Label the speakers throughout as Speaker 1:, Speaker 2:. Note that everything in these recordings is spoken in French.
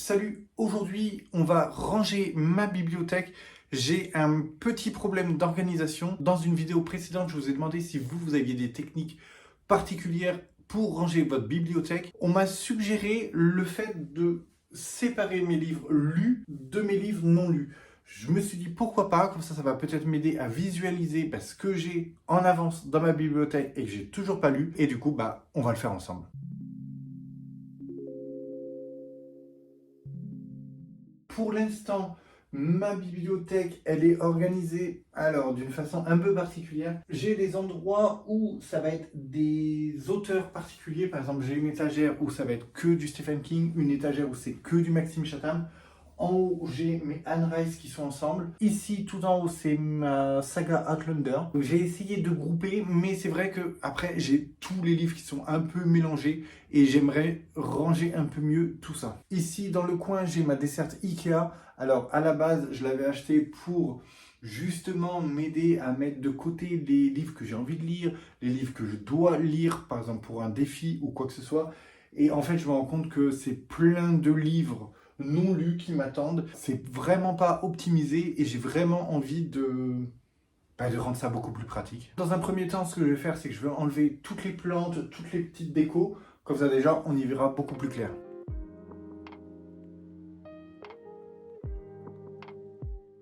Speaker 1: Salut, aujourd'hui on va ranger ma bibliothèque. J'ai un petit problème d'organisation. Dans une vidéo précédente, je vous ai demandé si vous aviez des techniques particulières pour ranger votre bibliothèque. On m'a suggéré le fait de séparer mes livres lus de mes livres non lus. Je me suis dit pourquoi pas, comme ça va peut-être m'aider à visualiser ce que j'ai en avance dans ma bibliothèque et que j'ai toujours pas lu. Et du coup, on va le faire ensemble. Pour l'instant, ma bibliothèque, elle est organisée d'une façon un peu particulière. J'ai des endroits où ça va être des auteurs particuliers. Par exemple, j'ai une étagère où ça va être que du Stephen King, une étagère où c'est que du Maxime Chatham. En haut, j'ai mes Anne Rice qui sont ensemble. Ici, tout en haut, c'est ma saga Outlander. Donc, j'ai essayé de grouper, mais c'est vrai que après, j'ai tous les livres qui sont un peu mélangés et j'aimerais ranger un peu mieux tout ça. Ici, dans le coin, j'ai ma desserte Ikea. Alors, à la base, je l'avais acheté pour justement m'aider à mettre de côté les livres que j'ai envie de lire, les livres que je dois lire, par exemple pour un défi ou quoi que ce soit. Et en fait, je me rends compte que c'est plein de livres non lus qui m'attendent. C'est vraiment pas optimisé et j'ai vraiment envie de rendre ça beaucoup plus pratique. Dans un premier temps, ce que je vais faire, c'est que je vais enlever toutes les plantes, toutes les petites décos. Comme ça déjà, on y verra beaucoup plus clair.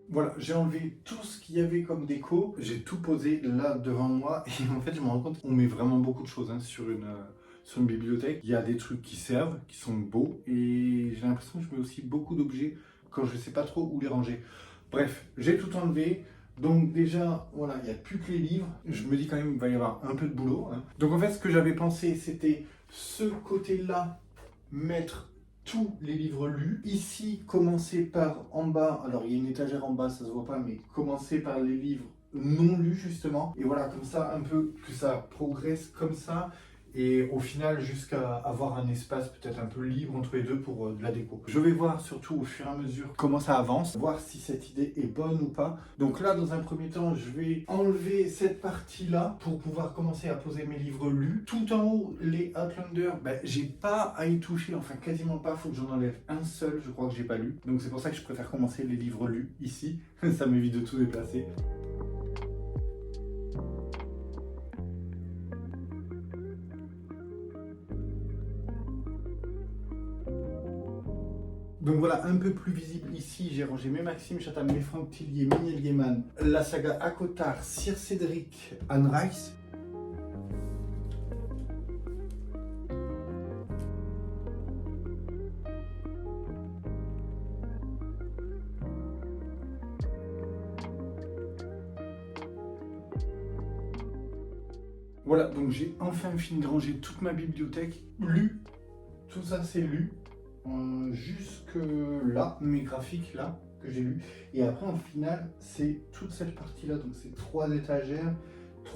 Speaker 1: Voilà, j'ai enlevé tout ce qu'il y avait comme déco. J'ai tout posé là devant moi et en fait, je me rends compte qu'on met vraiment beaucoup de choses sur une bibliothèque. Il y a des trucs qui servent, qui sont beaux et j'ai l'impression que je mets aussi beaucoup d'objets quand je ne sais pas trop où les ranger. Bref, j'ai tout enlevé. Donc déjà, voilà, il n'y a plus que les livres. Je me dis quand même qu'il va y avoir un peu de boulot. Donc en fait, ce que j'avais pensé, c'était ce côté-là, mettre tous les livres lus. Ici, commencer par en bas, alors il y a une étagère en bas, ça se voit pas, mais commencer par les livres non lus justement. Et voilà, comme ça, un peu que ça progresse comme ça. Et au final, jusqu'à avoir un espace peut-être un peu libre entre les deux pour de la déco. Je vais voir surtout au fur et à mesure comment ça avance, voir si cette idée est bonne ou pas. Donc là, dans un premier temps, je vais enlever cette partie-là pour pouvoir commencer à poser mes livres lus. Tout en haut, les Outlander, j'ai pas à y toucher, enfin quasiment pas, faut que j'en enlève un seul, je crois que j'ai pas lu. Donc c'est pour ça que je préfère commencer les livres lus ici, ça m'évite de tout déplacer. Donc voilà, un peu plus visible ici, j'ai rangé mes Maxime Chatham, mes Franck Tillier, mes Neil Gaiman, la saga ACOTAR, Sir Cédric, Anne Rice. Voilà, donc j'ai enfin fini de ranger toute ma bibliothèque, lu, tout ça c'est lu. Jusque là, mes graphiques là que j'ai lus. Et après, en final, c'est toute cette partie-là. Donc, c'est 3 étagères,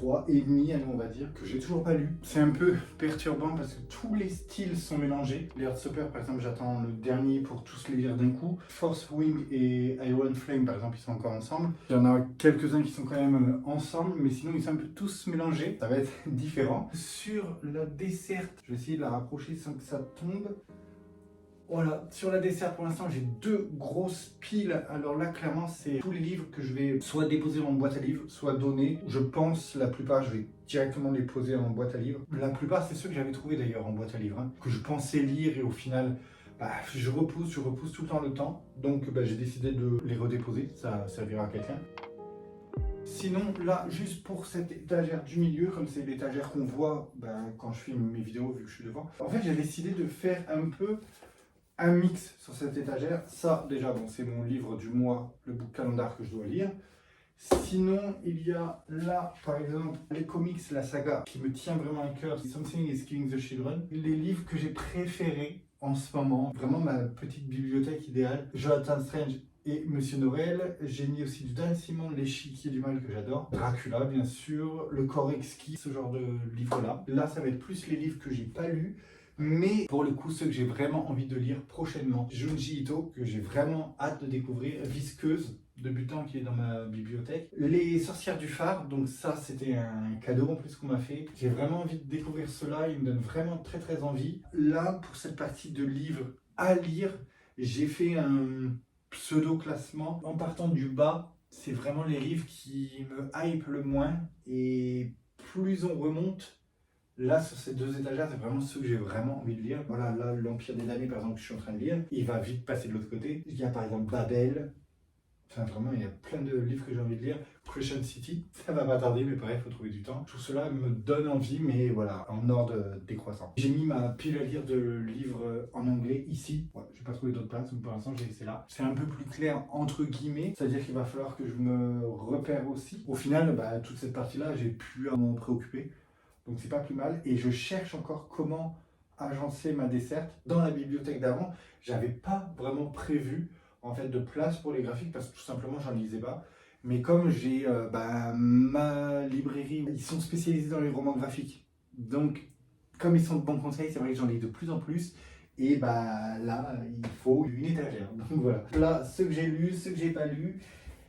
Speaker 1: 3,5, allez, on va dire, que j'ai toujours pas lu. C'est un peu perturbant parce que tous les styles sont mélangés. Les Heartstopper, par exemple, j'attends le dernier pour tous les lire d'un coup. Force Wing et Iron Flame, par exemple, ils sont encore ensemble. Il y en a quelques-uns qui sont quand même ensemble, mais sinon, ils sont un peu tous mélangés. Ça va être différent. Sur la desserte, je vais essayer de la rapprocher sans que ça tombe. Voilà, sur la dessert pour l'instant j'ai 2 grosses piles. Alors là clairement c'est tous les livres que je vais soit déposer en boîte à livres, soit donner. Je pense la plupart je vais directement les poser en boîte à livres. La plupart c'est ceux que j'avais trouvé d'ailleurs en boîte à livres, que je pensais lire et au final je repousse tout le temps. Donc j'ai décidé de les redéposer, ça servira à quelqu'un. Sinon, là, juste pour cette étagère du milieu, comme c'est l'étagère qu'on voit quand je filme mes vidéos vu que je suis devant, en fait j'ai décidé de faire un peu un mix sur cette étagère. Ça, déjà, c'est mon livre du mois, le book calendar que je dois lire. Sinon, il y a là, par exemple, les comics, la saga, qui me tient vraiment à cœur. Something is Killing the Children. Les livres que j'ai préférés en ce moment. Vraiment ma petite bibliothèque idéale. Jonathan Strange et Monsieur Noël. J'ai mis aussi du Dan Simon, L'échiquier du mal que j'adore. Dracula, bien sûr. Le corps exquis, ce genre de livre-là. Là, ça va être plus les livres que j'ai pas lus. Mais pour le coup, ceux que j'ai vraiment envie de lire prochainement, Junji Ito, que j'ai vraiment hâte de découvrir, Visqueuse, débutant qui est dans ma bibliothèque. Les Sorcières du Phare, donc ça c'était un cadeau en plus qu'on m'a fait. J'ai vraiment envie de découvrir cela, il me donne vraiment très envie. Là, pour cette partie de livres à lire, J'ai fait un pseudo-classement en partant du bas. C'est vraiment les livres qui me hype le moins. Et plus on remonte, là sur ces deux étagères, c'est vraiment ceux que j'ai vraiment envie de lire. Voilà, là, l'Empire des damnés, par exemple, que je suis en train de lire, il va vite passer de l'autre côté. Il y a par exemple Babel. Enfin, vraiment, il y a plein de livres que j'ai envie de lire. Crescent City, ça va pas tarder, mais pareil, il faut trouver du temps. Tout cela me donne envie, mais voilà, en ordre décroissant. J'ai mis ma pile à lire de livres en anglais ici. Ouais, je n'ai pas trouvé d'autres places, mais pour l'instant, j'ai laissé là. C'est un peu plus clair, entre guillemets, c'est-à-dire qu'il va falloir que je me repère aussi. Au final, bah, toute cette partie-là, j'ai pu m'en préoccuper. Donc, c'est pas plus mal. Et je cherche encore comment agencer ma desserte. Dans la bibliothèque d'avant, j'avais pas vraiment prévu en fait de place pour les graphiques parce que tout simplement j'en lisais pas. Mais comme j'ai ma librairie, ils sont spécialisés dans les romans graphiques. Donc comme ils sont de bons conseils, c'est vrai que j'en lis de plus en plus. Et bah là, il faut une étagère. Donc voilà. Là, ceux que j'ai lus, ceux que j'ai pas lus,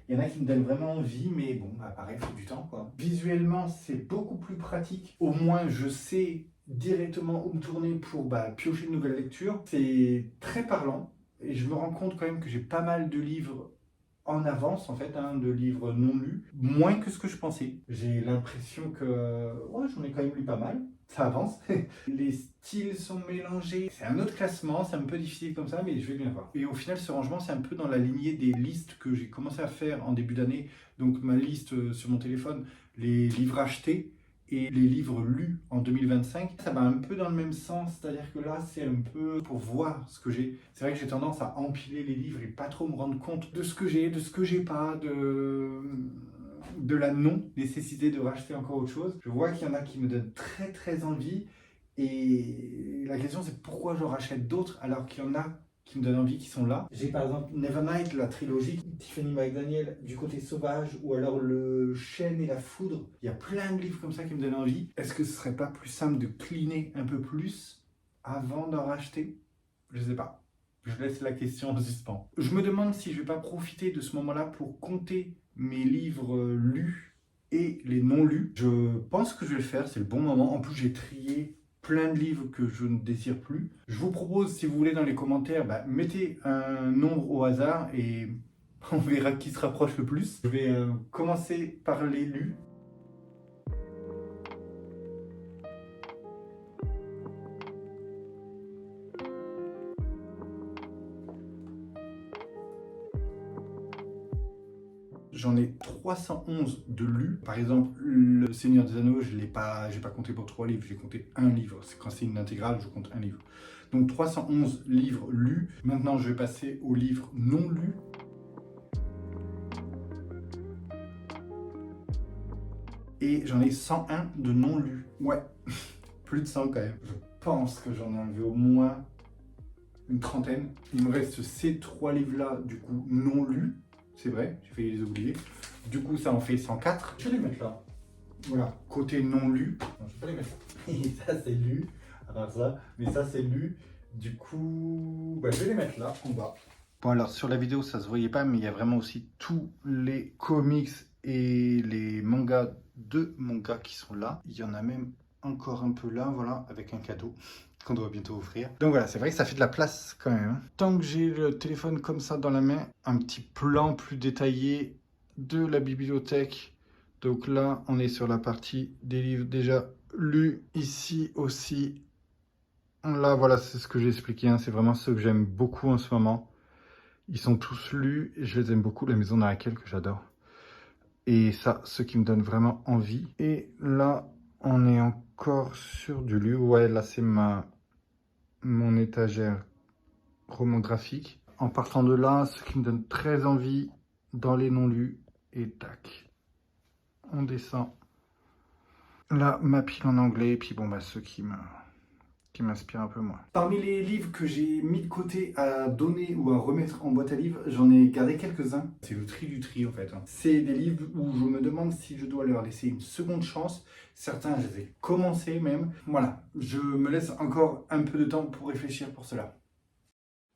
Speaker 1: il y en a qui me donnent vraiment envie, mais bon, bah pareil, il faut du temps quoi. Visuellement, c'est beaucoup plus pratique. Au moins, je sais directement où me tourner pour piocher de nouvelles lectures. C'est très parlant. Et je me rends compte quand même que j'ai pas mal de livres en avance, en fait, de livres non lus, moins que ce que je pensais. J'ai l'impression que ouais, j'en ai quand même lu pas mal, ça avance. Les styles sont mélangés, c'est un autre classement, c'est un peu difficile comme ça, mais je vais bien voir. Et au final, ce rangement, c'est un peu dans la lignée des listes que j'ai commencé à faire en début d'année. Donc ma liste sur mon téléphone, les livres achetés, et les livres lus en 2025, ça va un peu dans le même sens, c'est-à-dire que là, c'est un peu pour voir ce que j'ai. C'est vrai que j'ai tendance à empiler les livres et pas trop me rendre compte de ce que j'ai, de ce que j'ai pas, de la non-nécessité de racheter encore autre chose. Je vois qu'il y en a qui me donnent très très envie et la question c'est pourquoi je rachète d'autres alors qu'il y en a qui me donnent envie, qui sont là. J'ai par exemple Nevernight, la trilogie, Tiffany McDaniel, Du côté sauvage, ou alors Le chêne et la foudre. Il y a plein de livres comme ça qui me donnent envie. Est-ce que ce serait pas plus simple de cleaner un peu plus avant d'en racheter? Je sais pas. Je laisse la question en suspens. Je me demande si je vais pas profiter de ce moment-là pour compter mes livres lus et les non lus. Je pense que je vais le faire, c'est le bon moment. En plus, j'ai trié plein de livres que je ne désire plus. Je vous propose, si vous voulez, dans les commentaires, mettez un nombre au hasard et on verra qui se rapproche le plus. Je vais commencer par les lus. J'en ai 311 de lus. Par exemple, Le Seigneur des Anneaux, j'ai pas compté pour 3 livres, j'ai compté un livre. Quand c'est une intégrale, je compte un livre. Donc 311 livres lus. Maintenant, je vais passer aux livres non lus. Et j'en ai 101 de non lus. Ouais, plus de 100 quand même. Je pense que j'en ai enlevé au moins une trentaine. Il me reste ces 3 livres-là, du coup, non lus. C'est vrai, j'ai failli les oublier. Du coup, ça en fait 104. Je vais les mettre là. Voilà, côté non lu. Non, je vais pas les mettre là. Et ça, c'est lu. À part ça, mais ça, c'est lu. Du coup, je vais les mettre là, en bas. Bon, alors, sur la vidéo, ça se voyait pas, mais il y a vraiment aussi tous les comics et les mangas de mon gars qui sont là. Il y en a même encore un peu là, voilà, avec un cadeau qu'on doit bientôt offrir. Donc voilà, c'est vrai que ça fait de la place quand même. Tant que j'ai le téléphone comme ça dans la main, un petit plan plus détaillé de la bibliothèque. Donc là, on est sur la partie des livres déjà lus. Ici aussi, là, voilà, c'est ce que j'ai expliqué. C'est vraiment ceux que j'aime beaucoup en ce moment. Ils sont tous lus et je les aime beaucoup. La maison dans laquelle que j'adore. Et ça, ce qui me donne vraiment envie. Et là, on est encore sur du lu. Ouais, là, c'est mon étagère roman graphique. En partant de là, ce qui me donne très envie dans les non-lus. Et tac, on descend. Là, ma pile en anglais. Et puis bon, ceux qui m'inspirent un peu moins. Parmi les livres que j'ai mis de côté à donner ou à remettre en boîte à livres, j'en ai gardé quelques-uns. C'est le tri du tri en fait. C'est des livres où je me demande si je dois leur laisser une seconde chance. Certains, je les ai commencés même. Voilà, je me laisse encore un peu de temps pour réfléchir pour cela.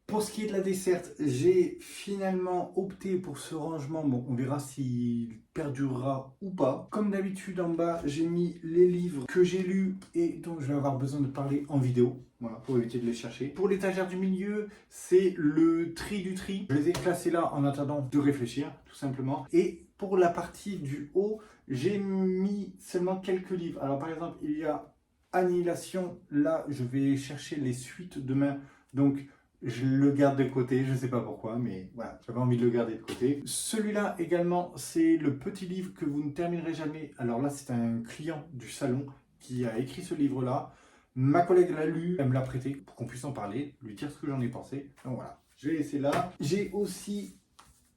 Speaker 1: Pour ce qui est de la desserte, j'ai finalement opté pour ce rangement. Bon, on verra s'il perdurera ou pas. Comme d'habitude, en bas, j'ai mis les livres que j'ai lus et dont je vais avoir besoin de parler en vidéo. Voilà, pour éviter de les chercher. Pour l'étagère du milieu, c'est le tri du tri. Je les ai classés là en attendant de réfléchir, tout simplement. Et pour la partie du haut, j'ai mis seulement quelques livres. Alors par exemple, il y a Annihilation. Là, je vais chercher les suites demain. Donc, je le garde de côté. Je ne sais pas pourquoi, mais voilà, j'avais envie de le garder de côté. Celui-là également, c'est le petit livre que vous ne terminerez jamais. Alors là, c'est un client du salon qui a écrit ce livre-là. Ma collègue l'a lu, elle me l'a prêté pour qu'on puisse en parler, lui dire ce que j'en ai pensé. Donc voilà, je l'ai laissé là. J'ai aussi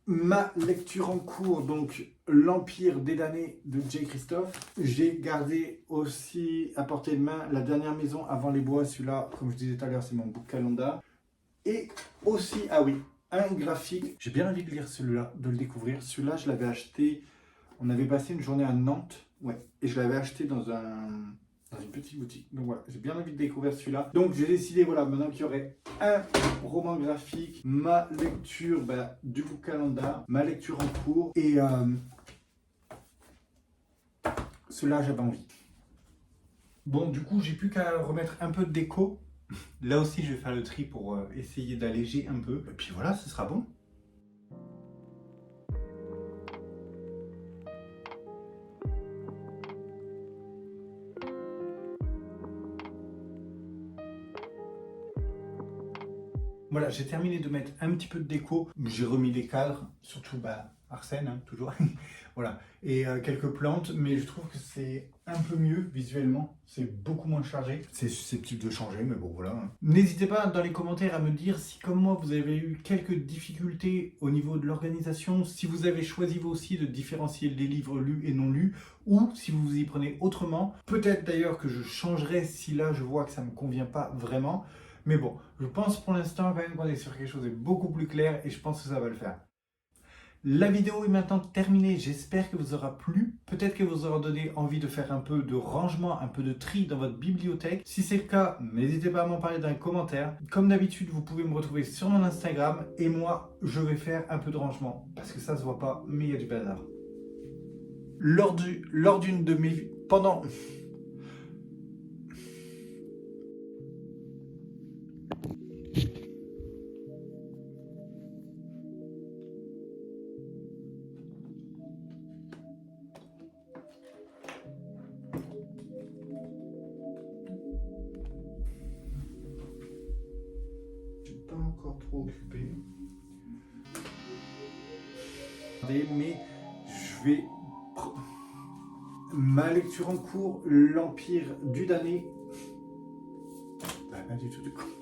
Speaker 1: ma lecture en cours, donc L'Empire des damnés de J. Christophe. J'ai gardé aussi à portée de main La dernière maison avant les bois. Celui-là, comme je disais tout à l'heure, c'est mon book calendar. Et aussi, ah oui, un graphique. J'ai bien envie de lire celui-là, de le découvrir. Celui-là, je l'avais acheté, on avait passé une journée à Nantes, ouais, et je l'avais acheté dans une petite boutique. Donc voilà, j'ai bien envie de découvrir celui-là. Donc j'ai décidé, voilà, maintenant qu'il y aurait un roman graphique, ma lecture du book calendar, ma lecture en cours, et cela j'avais envie. Bon, du coup, j'ai plus qu'à remettre un peu de déco. Là aussi, je vais faire le tri pour essayer d'alléger un peu. Et puis voilà, ce sera bon. Voilà, j'ai terminé de mettre un petit peu de déco. J'ai remis les cadres, surtout Arsène, hein, toujours. Voilà, et quelques plantes, mais je trouve que c'est un peu mieux visuellement. C'est beaucoup moins chargé. C'est susceptible de changer, mais bon, voilà. N'hésitez pas dans les commentaires à me dire si, comme moi, vous avez eu quelques difficultés au niveau de l'organisation, si vous avez choisi vous aussi de différencier les livres lus et non lus, ou si vous vous y prenez autrement. Peut-être d'ailleurs que je changerai si là je vois que ça ne me convient pas vraiment. Mais bon, je pense pour l'instant quand même qu'on est sur quelque chose de beaucoup plus clair et je pense que ça va le faire. La vidéo est maintenant terminée, j'espère qu'elle vous aura plu. Peut-être qu'elle vous aura donné envie de faire un peu de rangement, un peu de tri dans votre bibliothèque. Si c'est le cas, n'hésitez pas à m'en parler dans les commentaires. Comme d'habitude, vous pouvez me retrouver sur mon Instagram et moi, je vais faire un peu de rangement parce que ça se voit pas, mais il y a du bazar. Lors d'une de mes... Pendant... Pas encore trop occupé. Mais je vais... Ma lecture en cours, L'Empire du damné. Pas du tout du coup.